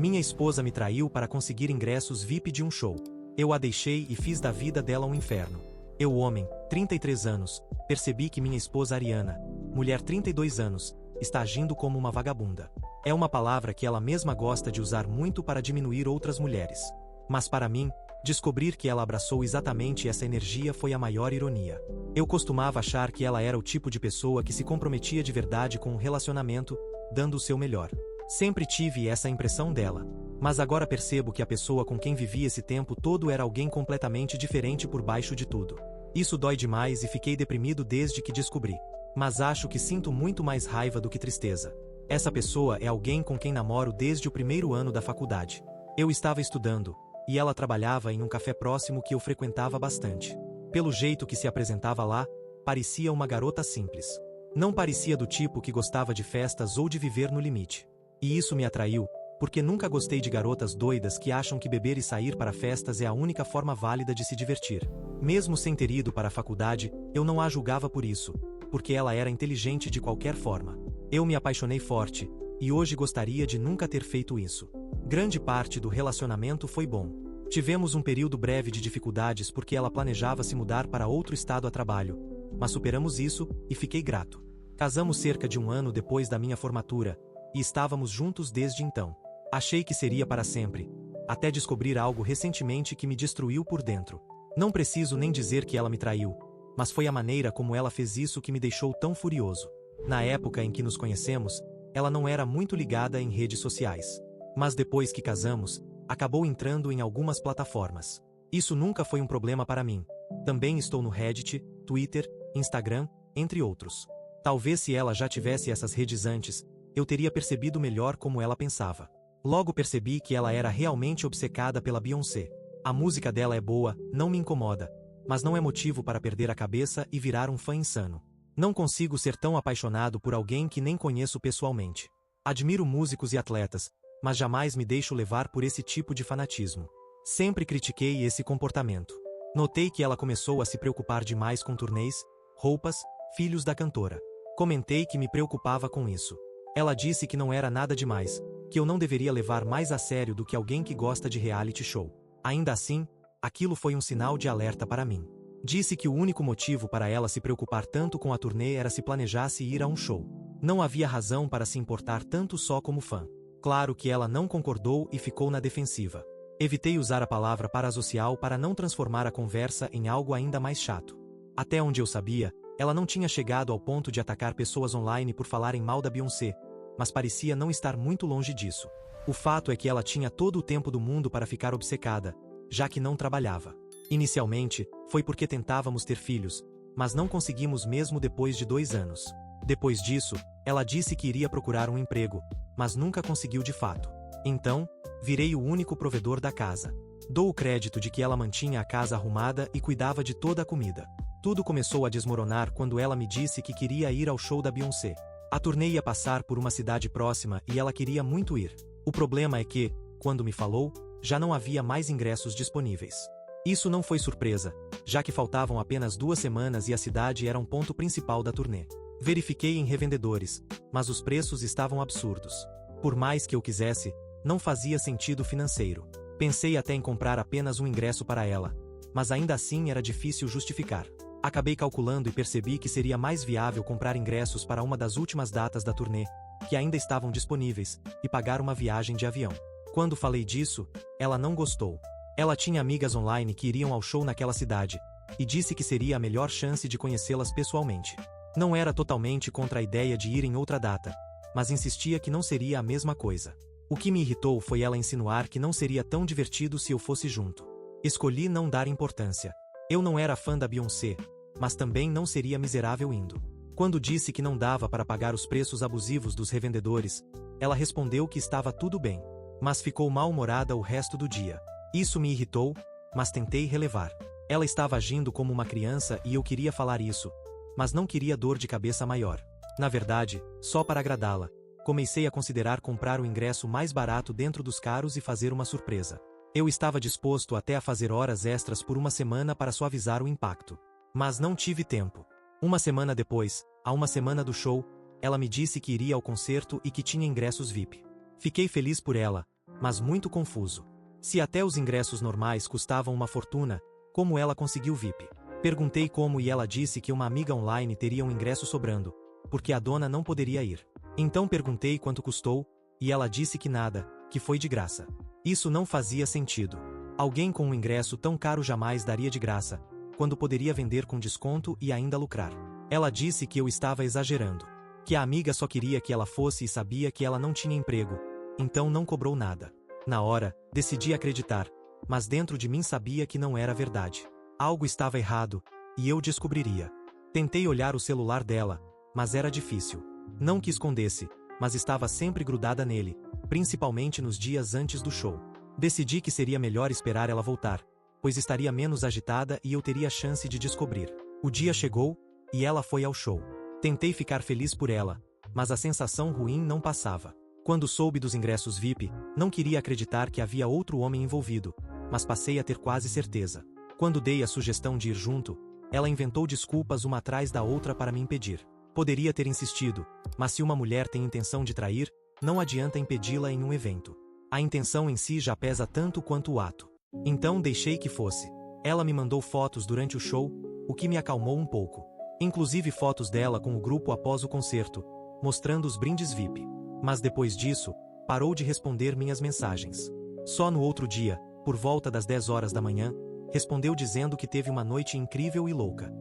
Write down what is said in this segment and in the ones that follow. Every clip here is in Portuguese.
Minha esposa me traiu para conseguir ingressos VIP de um show. Eu a deixei e fiz da vida dela um inferno. Eu, homem, 33 anos, percebi que minha esposa Ariana, mulher 32 anos, está agindo como uma vagabunda. É uma palavra que ela mesma gosta de usar muito para diminuir outras mulheres. Mas para mim, descobrir que ela abraçou exatamente essa energia foi a maior ironia. Eu costumava achar que ela era o tipo de pessoa que se comprometia de verdade com um relacionamento, dando o seu melhor. Sempre tive essa impressão dela. Mas agora percebo que a pessoa com quem vivi esse tempo todo era alguém completamente diferente por baixo de tudo. Isso dói demais e fiquei deprimido desde que descobri. Mas acho que sinto muito mais raiva do que tristeza. Essa pessoa é alguém com quem namoro desde o primeiro ano da faculdade. Eu estava estudando, e ela trabalhava em um café próximo que eu frequentava bastante. Pelo jeito que se apresentava lá, parecia uma garota simples. Não parecia do tipo que gostava de festas ou de viver no limite. E isso me atraiu, porque nunca gostei de garotas doidas que acham que beber e sair para festas é a única forma válida de se divertir. Mesmo sem ter ido para a faculdade, eu não a julgava por isso, porque ela era inteligente de qualquer forma. Eu me apaixonei forte, e hoje gostaria de nunca ter feito isso. Grande parte do relacionamento foi bom. Tivemos um período breve de dificuldades porque ela planejava se mudar para outro estado a trabalho, mas superamos isso e fiquei grato. Casamos cerca de um ano depois da minha formatura, e estávamos juntos desde então. Achei que seria para sempre, até descobrir algo recentemente que me destruiu por dentro. Não preciso nem dizer que ela me traiu, mas foi a maneira como ela fez isso que me deixou tão furioso. Na época em que nos conhecemos, ela não era muito ligada em redes sociais. Mas depois que casamos, acabou entrando em algumas plataformas. Isso nunca foi um problema para mim. Também estou no Reddit, Twitter, Instagram, entre outros. Talvez se ela já tivesse essas redes antes, eu teria percebido melhor como ela pensava. Logo percebi que ela era realmente obcecada pela Beyoncé. A música dela é boa, não me incomoda, mas não é motivo para perder a cabeça e virar um fã insano. Não consigo ser tão apaixonado por alguém que nem conheço pessoalmente. Admiro músicos e atletas, mas jamais me deixo levar por esse tipo de fanatismo. Sempre critiquei esse comportamento. Notei que ela começou a se preocupar demais com turnês, roupas, filhos da cantora. Comentei que me preocupava com isso. Ela disse que não era nada demais, que eu não deveria levar mais a sério do que alguém que gosta de reality show. Ainda assim, aquilo foi um sinal de alerta para mim. Disse que o único motivo para ela se preocupar tanto com a turnê era se planejasse ir a um show. Não havia razão para se importar tanto só como fã. Claro que ela não concordou e ficou na defensiva. Evitei usar a palavra parasocial para não transformar a conversa em algo ainda mais chato. Até onde eu sabia, ela não tinha chegado ao ponto de atacar pessoas online por falarem mal da Beyoncé, mas parecia não estar muito longe disso. O fato é que ela tinha todo o tempo do mundo para ficar obcecada, já que não trabalhava. Inicialmente, foi porque tentávamos ter filhos, mas não conseguimos mesmo depois de 2 anos. Depois disso, ela disse que iria procurar um emprego, mas nunca conseguiu de fato. Então, virei o único provedor da casa. Dou o crédito de que ela mantinha a casa arrumada e cuidava de toda a comida. Tudo começou a desmoronar quando ela me disse que queria ir ao show da Beyoncé. A turnê ia passar por uma cidade próxima e ela queria muito ir. O problema é que, quando me falou, já não havia mais ingressos disponíveis. Isso não foi surpresa, já que faltavam apenas 2 semanas e a cidade era um ponto principal da turnê. Verifiquei em revendedores, mas os preços estavam absurdos. Por mais que eu quisesse, não fazia sentido financeiro. Pensei até em comprar apenas um ingresso para ela, mas ainda assim era difícil justificar. Acabei calculando e percebi que seria mais viável comprar ingressos para uma das últimas datas da turnê, que ainda estavam disponíveis, e pagar uma viagem de avião. Quando falei disso, ela não gostou. Ela tinha amigas online que iriam ao show naquela cidade, e disse que seria a melhor chance de conhecê-las pessoalmente. Não era totalmente contra a ideia de ir em outra data, mas insistia que não seria a mesma coisa. O que me irritou foi ela insinuar que não seria tão divertido se eu fosse junto. Escolhi não dar importância. Eu não era fã da Beyoncé, mas também não seria miserável indo. Quando disse que não dava para pagar os preços abusivos dos revendedores, ela respondeu que estava tudo bem, mas ficou mal-humorada o resto do dia. Isso me irritou, mas tentei relevar. Ela estava agindo como uma criança e eu queria falar isso, mas não queria dor de cabeça maior. Na verdade, só para agradá-la, comecei a considerar comprar o ingresso mais barato dentro dos caros e fazer uma surpresa. Eu estava disposto até a fazer horas extras por uma semana para suavizar o impacto. Mas não tive tempo. Uma semana depois, a uma semana do show, ela me disse que iria ao concerto e que tinha ingressos VIP. Fiquei feliz por ela, mas muito confuso. Se até os ingressos normais custavam uma fortuna, como ela conseguiu VIP? Perguntei como e ela disse que uma amiga online teria um ingresso sobrando, porque a dona não poderia ir. Então perguntei quanto custou, e ela disse que nada, que foi de graça. Isso não fazia sentido. Alguém com um ingresso tão caro jamais daria de graça, quando poderia vender com desconto e ainda lucrar. Ela disse que eu estava exagerando, que a amiga só queria que ela fosse e sabia que ela não tinha emprego, então não cobrou nada. Na hora, decidi acreditar, mas dentro de mim sabia que não era verdade. Algo estava errado, e eu descobriria. Tentei olhar o celular dela, mas era difícil. Não que escondesse, mas estava sempre grudada nele, principalmente nos dias antes do show. Decidi que seria melhor esperar ela voltar, pois estaria menos agitada e eu teria chance de descobrir. O dia chegou, e ela foi ao show. Tentei ficar feliz por ela, mas a sensação ruim não passava. Quando soube dos ingressos VIP, não queria acreditar que havia outro homem envolvido, mas passei a ter quase certeza. Quando dei a sugestão de ir junto, ela inventou desculpas uma atrás da outra para me impedir. Poderia ter insistido, mas se uma mulher tem intenção de trair, não adianta impedi-la em um evento. A intenção em si já pesa tanto quanto o ato. Então deixei que fosse. Ela me mandou fotos durante o show, o que me acalmou um pouco. Inclusive fotos dela com o grupo após o concerto, mostrando os brindes VIP. Mas depois disso, parou de responder minhas mensagens. Só no outro dia, por volta das 10 horas da manhã, respondeu dizendo que teve uma noite incrível e louca.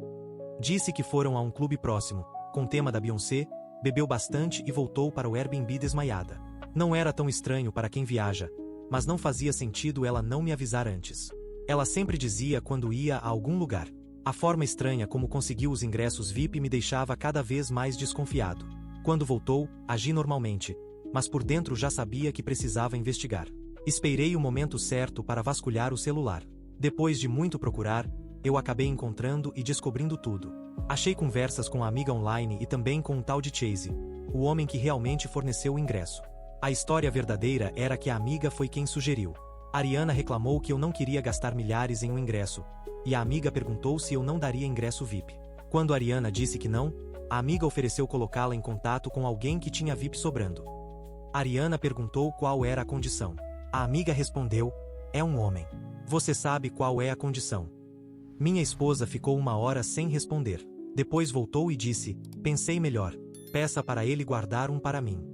Disse que foram a um clube próximo, com tema da Beyoncé, bebeu bastante e voltou para o Airbnb desmaiada. Não era tão estranho para quem viaja, mas não fazia sentido ela não me avisar antes. Ela sempre dizia quando ia a algum lugar. A forma estranha como conseguiu os ingressos VIP me deixava cada vez mais desconfiado. Quando voltou, agi normalmente, mas por dentro já sabia que precisava investigar. Esperei o momento certo para vasculhar o celular. Depois de muito procurar, eu acabei encontrando e descobrindo tudo. Achei conversas com a amiga online e também com um tal de Chase, o homem que realmente forneceu o ingresso. A história verdadeira era que a amiga foi quem sugeriu. Ariana reclamou que eu não queria gastar milhares em um ingresso, e a amiga perguntou se eu não daria ingresso VIP. Quando Ariana disse que não, a amiga ofereceu colocá-la em contato com alguém que tinha VIP sobrando. Ariana perguntou qual era a condição. A amiga respondeu: é um homem. Você sabe qual é a condição? Minha esposa ficou 1 hora sem responder. Depois voltou e disse: pensei melhor. Peça para ele guardar um para mim.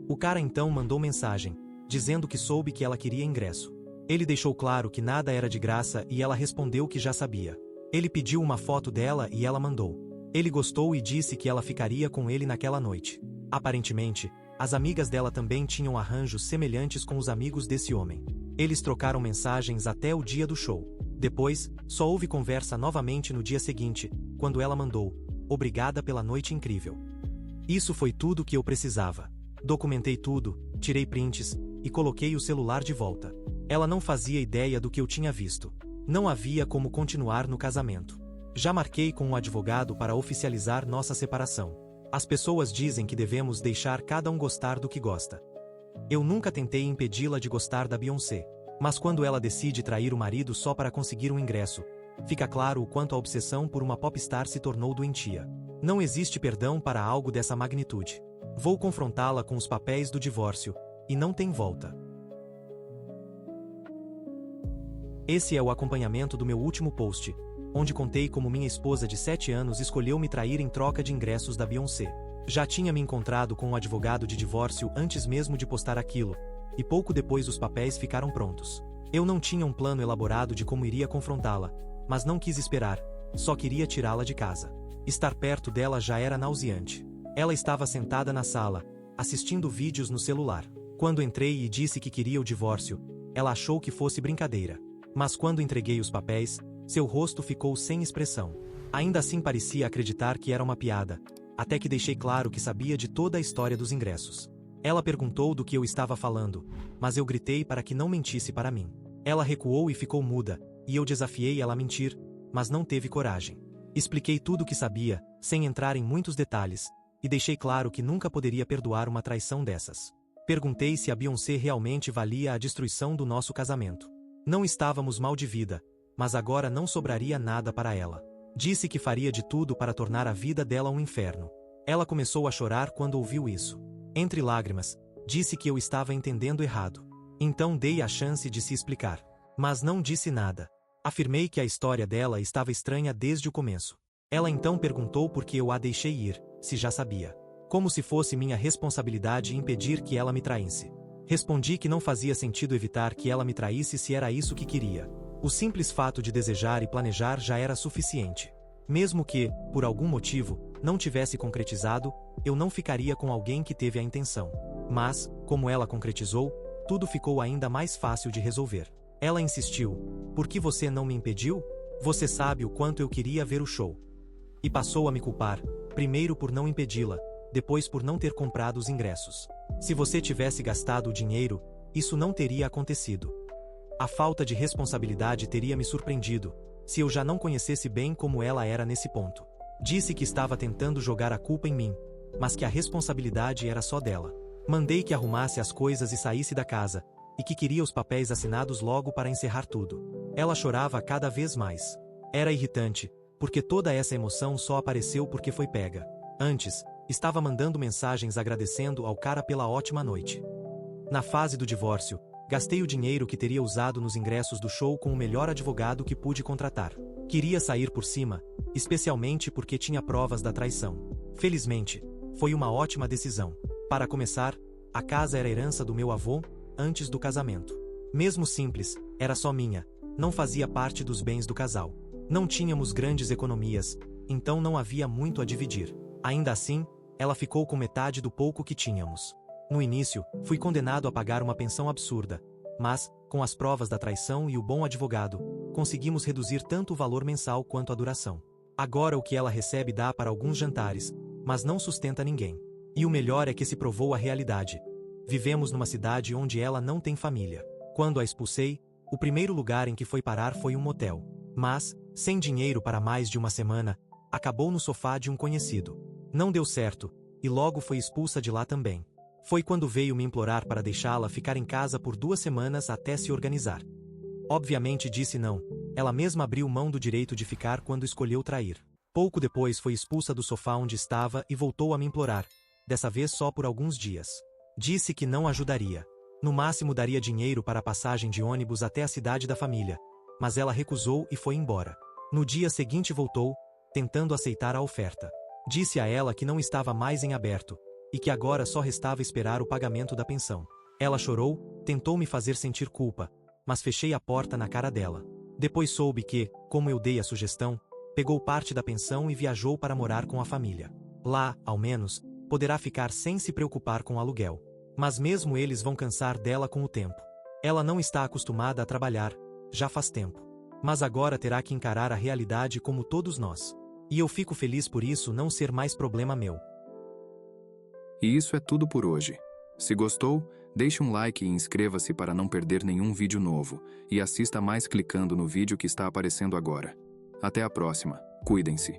O cara então mandou mensagem, dizendo que soube que ela queria ingresso. Ele deixou claro que nada era de graça e ela respondeu que já sabia. Ele pediu uma foto dela e ela mandou. Ele gostou e disse que ela ficaria com ele naquela noite. Aparentemente, as amigas dela também tinham arranjos semelhantes com os amigos desse homem. Eles trocaram mensagens até o dia do show. Depois, só houve conversa novamente no dia seguinte, quando ela mandou: obrigada pela noite incrível. Isso foi tudo que eu precisava. Documentei tudo, tirei prints, e coloquei o celular de volta. Ela não fazia ideia do que eu tinha visto. Não havia como continuar no casamento. Já marquei com um advogado para oficializar nossa separação. As pessoas dizem que devemos deixar cada um gostar do que gosta. Eu nunca tentei impedi-la de gostar da Beyoncé. Mas quando ela decide trair o marido só para conseguir um ingresso, fica claro o quanto a obsessão por uma popstar se tornou doentia. Não existe perdão para algo dessa magnitude. Vou confrontá-la com os papéis do divórcio, e não tem volta. Esse é o acompanhamento do meu último post, onde contei como minha esposa de 7 anos escolheu me trair em troca de ingressos da Beyoncé. Já tinha me encontrado com um advogado de divórcio antes mesmo de postar aquilo, e pouco depois os papéis ficaram prontos. Eu não tinha um plano elaborado de como iria confrontá-la, mas não quis esperar, só queria tirá-la de casa. Estar perto dela já era nauseante. Ela estava sentada na sala, assistindo vídeos no celular. Quando entrei e disse que queria o divórcio, ela achou que fosse brincadeira. Mas quando entreguei os papéis, seu rosto ficou sem expressão. Ainda assim parecia acreditar que era uma piada, até que deixei claro que sabia de toda a história dos ingressos. Ela perguntou do que eu estava falando, mas eu gritei para que não mentisse para mim. Ela recuou e ficou muda, e eu desafiei ela a mentir, mas não teve coragem. Expliquei tudo o que sabia, sem entrar em muitos detalhes, e deixei claro que nunca poderia perdoar uma traição dessas. Perguntei se a Beyoncé realmente valia a destruição do nosso casamento. Não estávamos mal de vida, mas agora não sobraria nada para ela. Disse que faria de tudo para tornar a vida dela um inferno. Ela começou a chorar quando ouviu isso. Entre lágrimas, disse que eu estava entendendo errado. Então dei a chance de se explicar. Mas não disse nada. Afirmei que a história dela estava estranha desde o começo. Ela então perguntou por que eu a deixei ir, se já sabia. Como se fosse minha responsabilidade impedir que ela me traísse. Respondi que não fazia sentido evitar que ela me traísse se era isso que queria. O simples fato de desejar e planejar já era suficiente. Mesmo que, por algum motivo, não tivesse concretizado, eu não ficaria com alguém que teve a intenção. Mas, como ela concretizou, tudo ficou ainda mais fácil de resolver. Ela insistiu: por que você não me impediu? Você sabe o quanto eu queria ver o show. E passou a me culpar, primeiro por não impedi-la, depois por não ter comprado os ingressos. Se você tivesse gastado o dinheiro, isso não teria acontecido. A falta de responsabilidade teria me surpreendido, se eu já não conhecesse bem como ela era nesse ponto. Disse que estava tentando jogar a culpa em mim, mas que a responsabilidade era só dela. Mandei que arrumasse as coisas e saísse da casa, e que queria os papéis assinados logo para encerrar tudo. Ela chorava cada vez mais. Era irritante, porque toda essa emoção só apareceu porque foi pega. Antes, estava mandando mensagens agradecendo ao cara pela ótima noite. Na fase do divórcio, gastei o dinheiro que teria usado nos ingressos do show com o melhor advogado que pude contratar. Queria sair por cima, especialmente porque tinha provas da traição. Felizmente, foi uma ótima decisão. Para começar, a casa era herança do meu avô, antes do casamento. Mesmo simples, era só minha, não fazia parte dos bens do casal. Não tínhamos grandes economias, então não havia muito a dividir. Ainda assim, ela ficou com metade do pouco que tínhamos. No início, fui condenado a pagar uma pensão absurda, mas, com as provas da traição e o bom advogado, conseguimos reduzir tanto o valor mensal quanto a duração. Agora o que ela recebe dá para alguns jantares, mas não sustenta ninguém. E o melhor é que se provou a realidade. Vivemos numa cidade onde ela não tem família. Quando a expulsei, o primeiro lugar em que foi parar foi um motel. Mas, sem dinheiro para mais de uma semana, acabou no sofá de um conhecido. Não deu certo, e logo foi expulsa de lá também. Foi quando veio me implorar para deixá-la ficar em casa por 2 semanas até se organizar. Obviamente disse não, ela mesma abriu mão do direito de ficar quando escolheu trair. Pouco depois foi expulsa do sofá onde estava e voltou a me implorar, dessa vez só por alguns dias. Disse que não ajudaria. No máximo daria dinheiro para a passagem de ônibus até a cidade da família, mas ela recusou e foi embora. No dia seguinte voltou, tentando aceitar a oferta. Disse a ela que não estava mais em aberto, e que agora só restava esperar o pagamento da pensão. Ela chorou, tentou me fazer sentir culpa, mas fechei a porta na cara dela. Depois soube que, como eu dei a sugestão, pegou parte da pensão e viajou para morar com a família. Lá, ao menos, poderá ficar sem se preocupar com o aluguel. Mas mesmo eles vão cansar dela com o tempo. Ela não está acostumada a trabalhar, já faz tempo. Mas agora terá que encarar a realidade como todos nós. E eu fico feliz por isso não ser mais problema meu. E isso é tudo por hoje. Se gostou, deixe um like e inscreva-se para não perder nenhum vídeo novo, e assista mais clicando no vídeo que está aparecendo agora. Até a próxima. Cuidem-se.